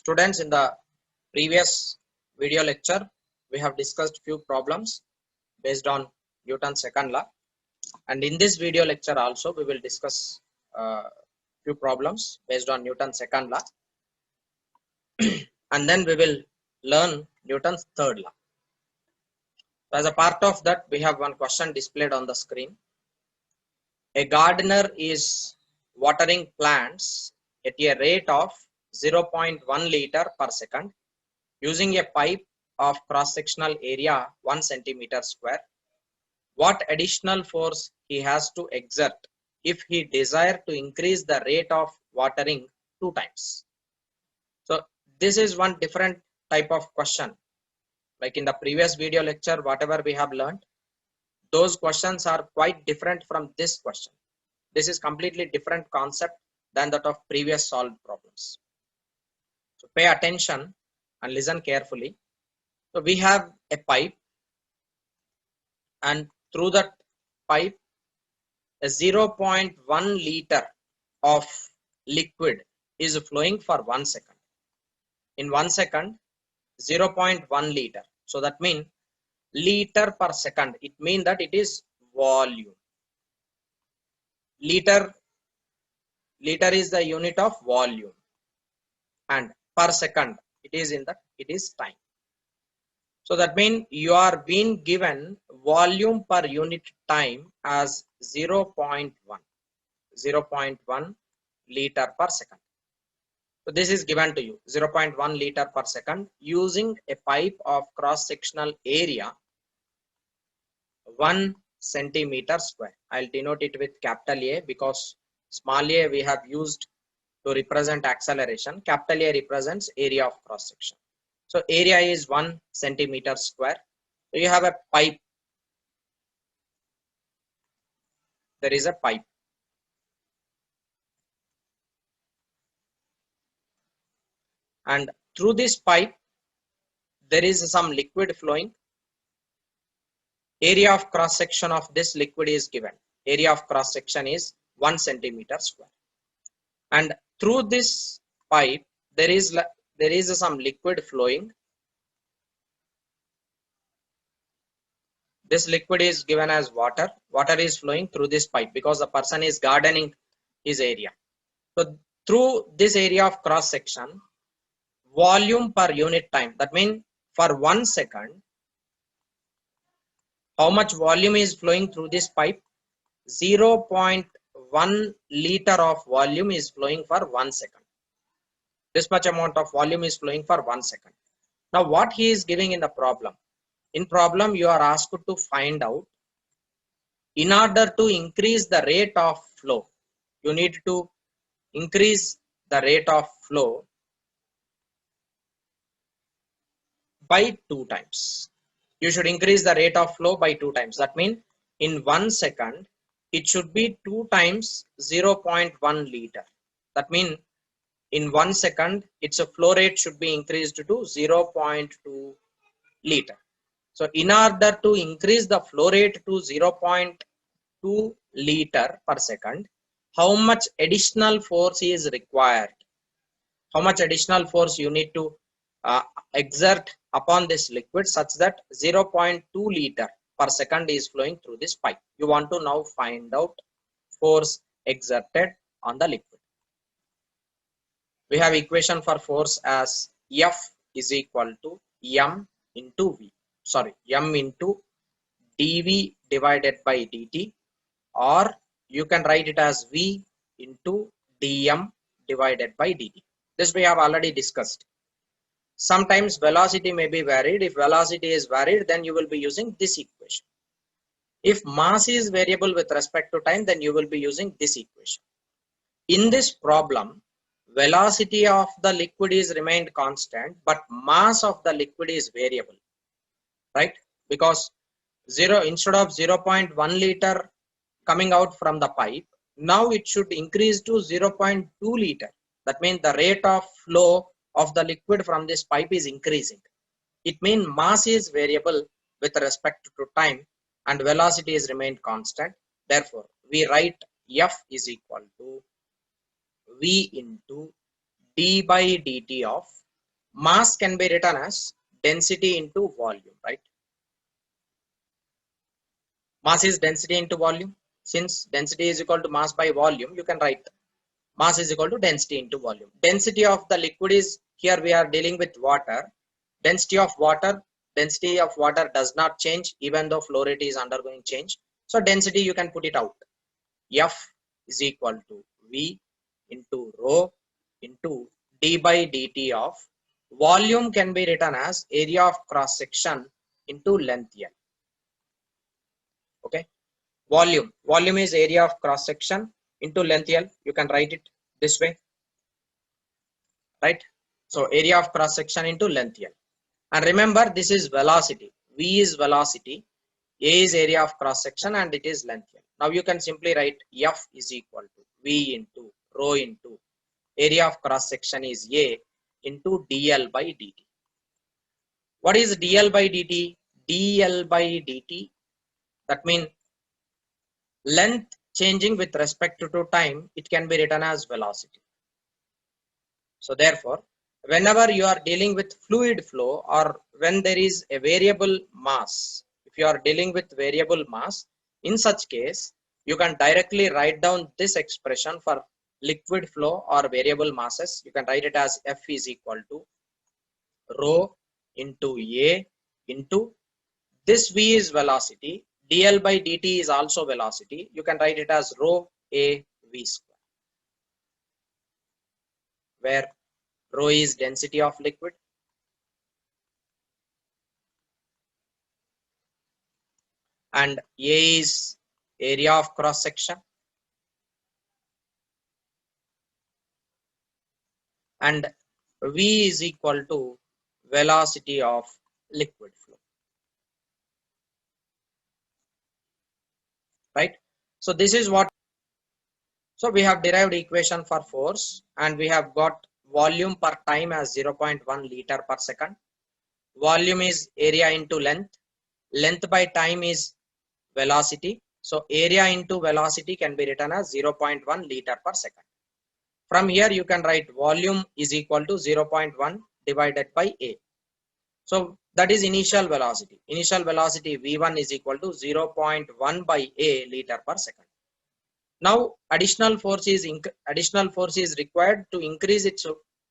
Students, in the previous video lecture, we have discussed few problems based on Newton's second law, and in this video lecture also we will discuss few problems based on Newton's second law, and then we will learn Newton's third law. So as a part of that, we have one question displayed on the screen. A gardener is watering plants at a rate of 0.1 liter per second using a pipe of cross-sectional area 1 centimeter square. What additional force he has to exert if he desire to increase the rate of watering 2 times? So this is one different type of question. Like in the previous video lecture, whatever we have learned, those questions are quite different from this question. This is completely different concept than that of previous solved problems. So pay attention and listen carefully. So we have a pipe, and through that pipe a 0.1 liter of liquid is flowing for 1 second. In 1 second, 0.1 liter. So that means liter per second. It means that it is volume. Liter is the unit of volume, and per second it is time. So that means you are being given volume per unit time as 0.1 liter per second. So this is given to you, 0.1 liter per second, using a pipe of cross-sectional area 1 centimeter square. I'll denote it with capital A because small a we have used to represent acceleration. Capital A represents area of cross section. So area is 1 centimeter square. So you have a pipe. There is a pipe. And through this pipe, there is some liquid flowing. Area of cross section of this liquid is given. Area of cross section is 1 centimeter square. And through this pipe, there is some liquid flowing. This liquid is given as water. Water is flowing through this pipe because the person is gardening his area. So through this area of cross section, volume per unit time, that means for 1 second, how much volume is flowing through this pipe? 0.1 liter of volume is flowing for 1 second. This much amount of volume is flowing for 1 second. Now what he is giving in the problem? In problem, you are asked to find out, in order to increase the rate of flow, you need to increase the rate of flow by 2 times. You should increase the rate of flow by 2 times. That means in 1 second, it should be 2 times 0.1 liter. That means in 1 second, its flow rate should be increased to 0.2 liter. So in order to increase the flow rate to 0.2 liter per second, how much additional force is required? How much additional force you need to exert upon this liquid such that 0.2 liter per second is flowing through this pipe? You want to now find out force exerted on the liquid. We have equation for force as F is equal to M into V. M into dV divided by dt, or you can write it as V into dm divided by dt. This we have already discussed. Sometimes velocity may be varied. If velocity is varied, then you will be using this equation. If mass is variable with respect to time, then you will be using this equation. In this problem, velocity of the liquid is remained constant, but mass of the liquid is variable, right? Because instead of 0.1 liter coming out from the pipe, now it should increase to 0.2 liter. That means the rate of flow of the liquid from this pipe is increasing. It means mass is variable with respect to time and velocity is remained constant. Therefore, we write F is equal to V into d by dt of mass can be written as density into volume, right? Mass is density into volume. Since density is equal to mass by volume, you can write mass is equal to density into volume. Density of the liquid is, here we are dealing with water. Density of water does not change even though flow rate is undergoing change. So density, you can put it out. F is equal to V into rho into d by dt of volume can be written as area of cross section into length L. Okay. Volume is area of cross section into length L. You can write it this way, right? So area of cross section into length L. And remember, this is velocity. V is velocity, A is area of cross section, and it is length L. Now you can simply write F is equal to V into rho into area of cross section is A into dl by dt. What is dl by dt? dl by dt, that means length changing with respect to time, it can be written as velocity. So therefore, whenever you are dealing with fluid flow or when there is a variable mass, if you are dealing with variable mass, in such case, you can directly write down this expression for liquid flow or variable masses. You can write it as F is equal to rho into A into this V is velocity, dl by dt is also velocity. You can write it as rho A V square, where rho is density of liquid and A is area of cross section and V is equal to velocity of liquid flow, right? So this is what, so we have derived equation for force and we have got volume per time as 0.1 liter per second. Volume is area into length. Length by time is velocity. So area into velocity can be written as 0.1 liter per second. From here you can write volume is equal to 0.1 divided by A. So that is initial velocity. Initial velocity V1 is equal to 0.1 by A liter per second. Now additional force is required to increase its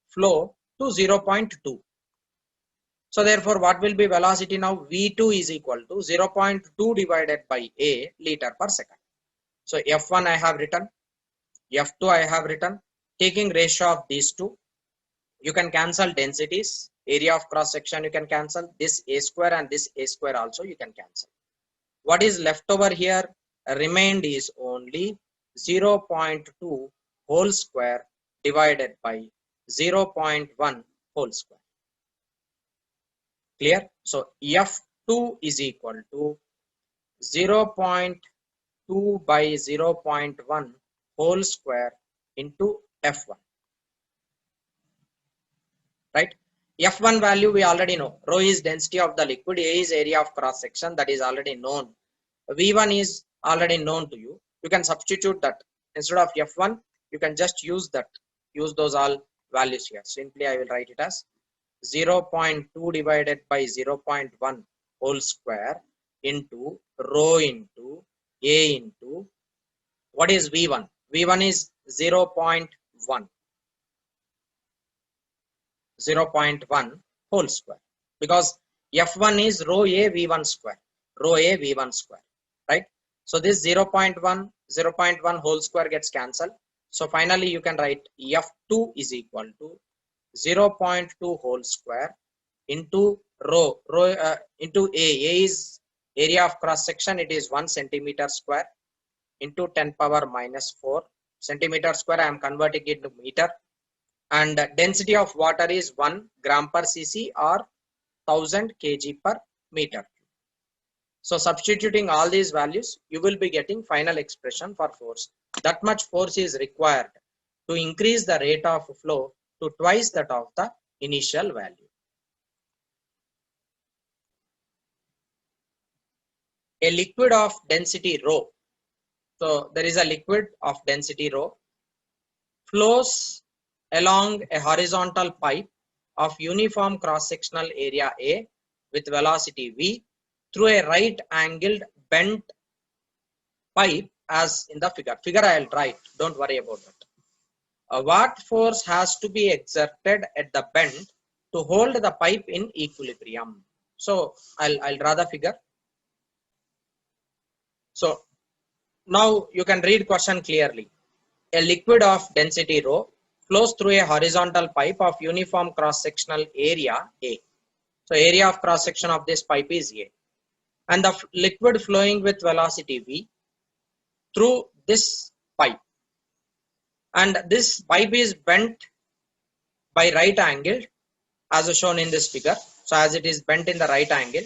flow to 0.2. So therefore, what will be velocity now? V2 is equal to 0.2 divided by A liter per second. So F1 I have written, F2 I have written. Taking ratio of these two, you can cancel densities, area of cross section you can cancel, this A square and this A square also you can cancel. What is left over here? Remained is only 0.2 whole square divided by 0.1 whole square. Clear? So F2 is equal to 0.2 by 0.1 whole square into F1. Right? F1 value we already know. Rho is density of the liquid, A is area of cross section, that is already known. V1 is already known to you. You can substitute that. Instead of F1, you can just use that. Use those all values here. Simply I will write it as 0.2 divided by 0.1 whole square into rho into A into, what is V1? V1 is 0.1 whole square, because F1 is rho A V1 square, right? So this 0.1 whole square gets cancelled. So finally you can write F2 is equal to 0.2 whole square into rho into A is area of cross section, it is 1 centimeter square into 10 power minus 4 centimeter square. I am converting it to meter. And density of water is 1 gram per cc or 1000 kg per meter. So substituting all these values, you will be getting final expression for force. That much force is required to increase the rate of flow to twice that of the initial value. A liquid of density rho. So there is a liquid of density rho flows along a horizontal pipe of uniform cross-sectional area A with velocity V through a right angled bent pipe as in the figure. Figure I'll write, don't worry about that. What force has to be exerted at the bend to hold the pipe in equilibrium? So I'll draw the figure. So now you can read question clearly. A liquid of density rho flows through a horizontal pipe of uniform cross-sectional area A. So area of cross-section of this pipe is A. And the liquid flowing with velocity V through this pipe. And this pipe is bent by right angle as shown in this figure. So as it is bent in the right angle,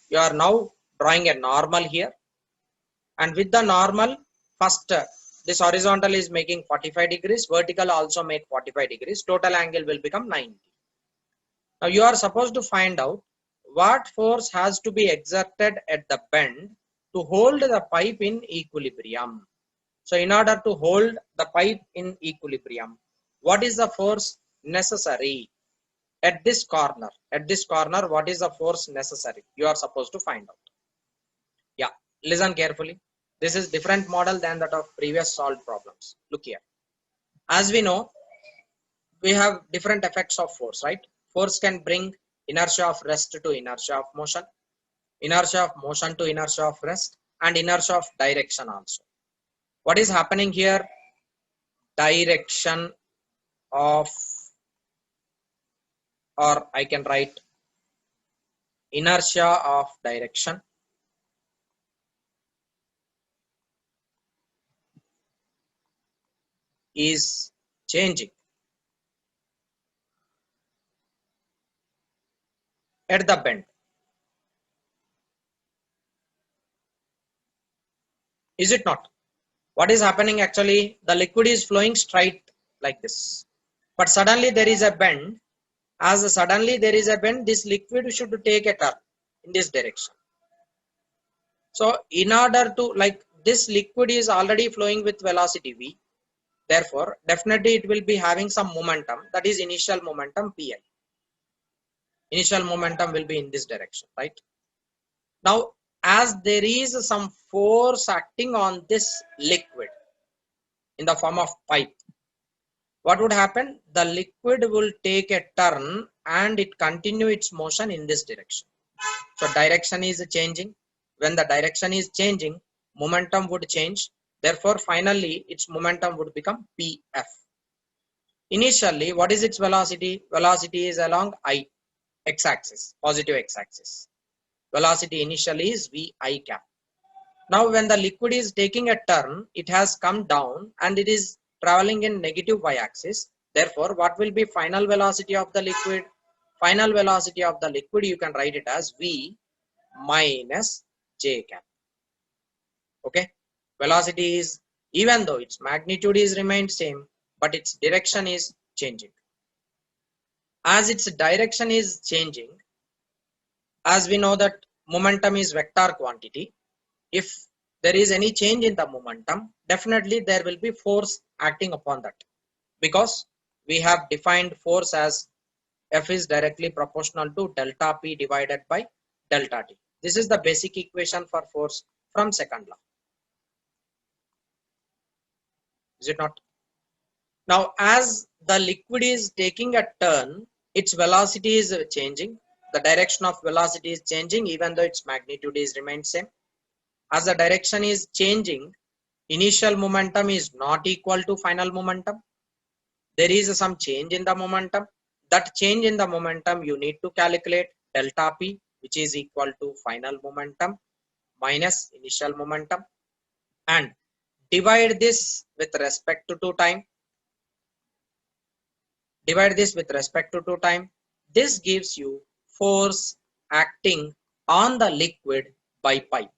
you are now drawing a normal here. And with the normal, first this horizontal is making 45 degrees, vertical also make 45 degrees, total angle will become 90. Now you are supposed to find out what force has to be exerted at the bend to hold the pipe in equilibrium. So in order to hold the pipe in equilibrium, what is the force necessary at this corner? At this corner, what is the force necessary? You are supposed to find out. Yeah, listen carefully. This is different model than that of previous solved problems. Look here. As we know, we have different effects of force, right? Force can bring inertia of rest to inertia of motion to inertia of rest, and inertia of direction also. What is happening here? Direction of, or I can write inertia of direction is changing at the bend. Is it not? What is happening actually? The liquid is flowing straight like this, but suddenly there is a bend. As suddenly there is a bend, this liquid should take a turn in this direction. So in order to, like, this liquid is already flowing with velocity V, therefore definitely it will be having some momentum, that is initial momentum Pi. Initial momentum will be in this direction, right? Now as there is some force acting on this liquid in the form of pipe, what would happen? The liquid will take a turn and it continue its motion in this direction. So direction is changing. When the direction is changing, momentum would change. Therefore, finally, its momentum would become Pf. Initially, what is its velocity? Velocity is along I, x-axis, positive x-axis. Velocity initially is Vi cap. Now, when the liquid is taking a turn, it has come down and it is traveling in negative y-axis. Therefore, what will be final velocity of the liquid? Final velocity of the liquid, you can write it as V minus J cap. Okay, velocity is, even though its magnitude is remained same, but its direction is changing. As its direction is changing, as we know that momentum is vector quantity, if there is any change in the momentum, definitely there will be force acting upon that, because we have defined force as F is directly proportional to delta P divided by delta T. This is the basic equation for force from second law. Is it not? Now as the liquid is taking a turn, its velocity is changing. The direction of velocity is changing even though its magnitude is remained same. As the direction is changing, initial momentum is not equal to final momentum. There is some change in the momentum. That change in the momentum you need to calculate delta P, which is equal to final momentum minus initial momentum, and divide this with respect to time. Divide this with respect to time. This gives you force acting on the liquid by pipe.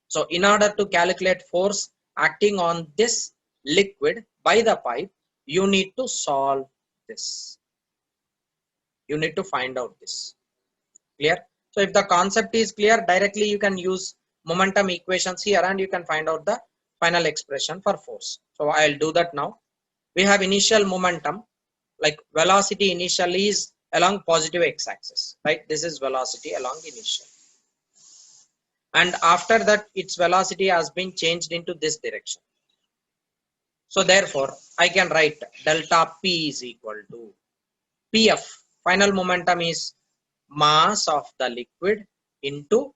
So in order to calculate force acting on this liquid by the pipe, you need to solve this. You need to find out this. Clear? So if the concept is clear, directly you can use momentum equations here and you can find out the final expression for force. So I'll do that now. We have initial momentum, like velocity initially is along positive x-axis, right? This is velocity along initial. And after that, its velocity has been changed into this direction. So therefore, I can write delta P is equal to PF. Final momentum is mass of the liquid into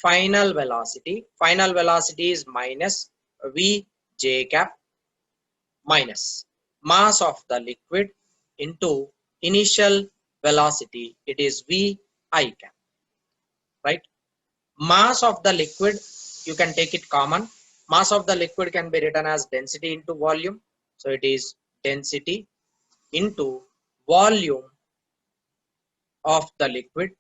final velocity. Final velocity is minus V J cap minus mass of the liquid into initial velocity. It is V I cap, right? Mass of the liquid, you can take it common. Mass of the liquid can be written as density into volume. So it is density into volume of the liquid.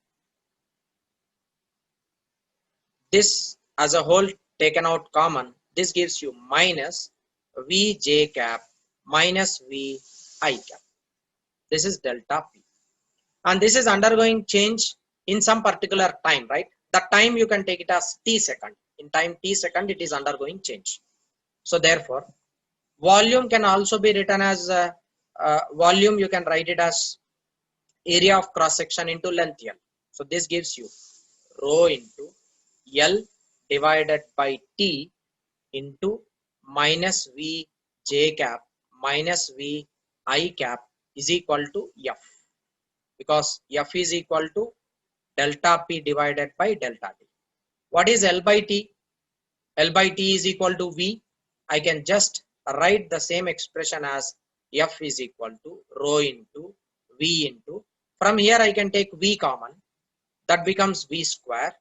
This as a whole taken out common, this gives you minus Vj cap minus Vi cap. This is delta P. And this is undergoing change in some particular time, right? The time you can take it as t second. In time t second, it is undergoing change. So therefore, volume can also be written as volume. You can write it as area of cross section into length L. So this gives you rho into L divided by T into minus V J cap minus V I cap is equal to F, because F is equal to delta P divided by delta T. What is L by T? L by T is equal to V. I can just write the same expression as F is equal to rho into V into, from here I can take V common, that becomes V square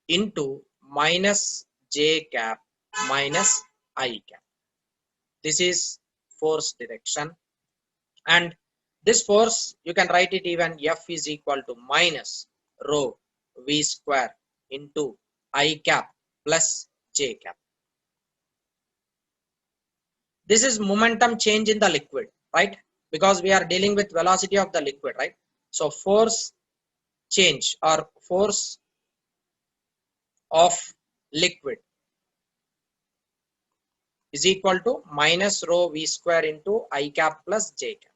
into minus J cap minus I cap. This is force direction, and this force you can write it even F is equal to minus rho V square into I cap plus J cap. This is momentum change in the liquid, right? Because we are dealing with velocity of the liquid, right? So force change or force of liquid is equal to minus rho V square into I cap plus J cap.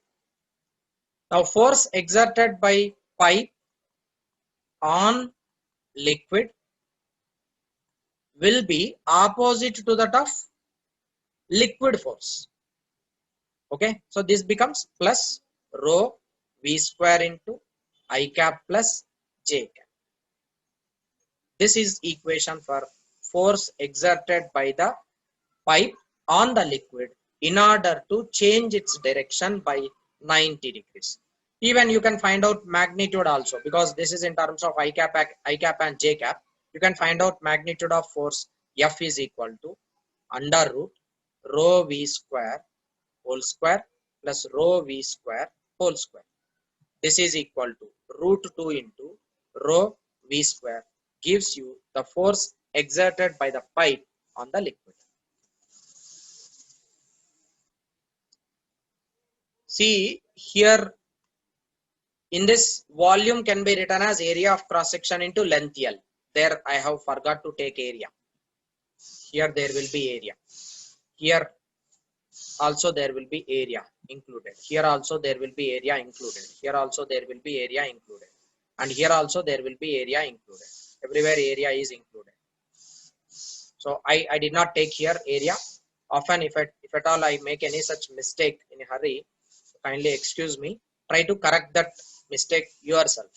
Now force exerted by pipe on liquid will be opposite to that of liquid force. Okay, so this becomes plus rho V square into I cap plus J cap. This is equation for force exerted by the pipe on the liquid in order to change its direction by 90 degrees. Even you can find out magnitude also, because this is in terms of I cap and J cap. You can find out magnitude of force F is equal to under root rho V square whole square plus rho V square whole square. This is equal to root 2 into rho V square, gives you the force exerted by the pipe on the liquid. See here, in this, volume can be written as area of cross section into length L. There I have forgot to take area. Here there will be area. Here also there will be area included. Here also there will be area included. Here also there will be area included. And here also there will be area included. Everywhere area is included. So I did not take here area. Often if at all I make any such mistake in a hurry, kindly excuse me. Try to correct that mistake yourself.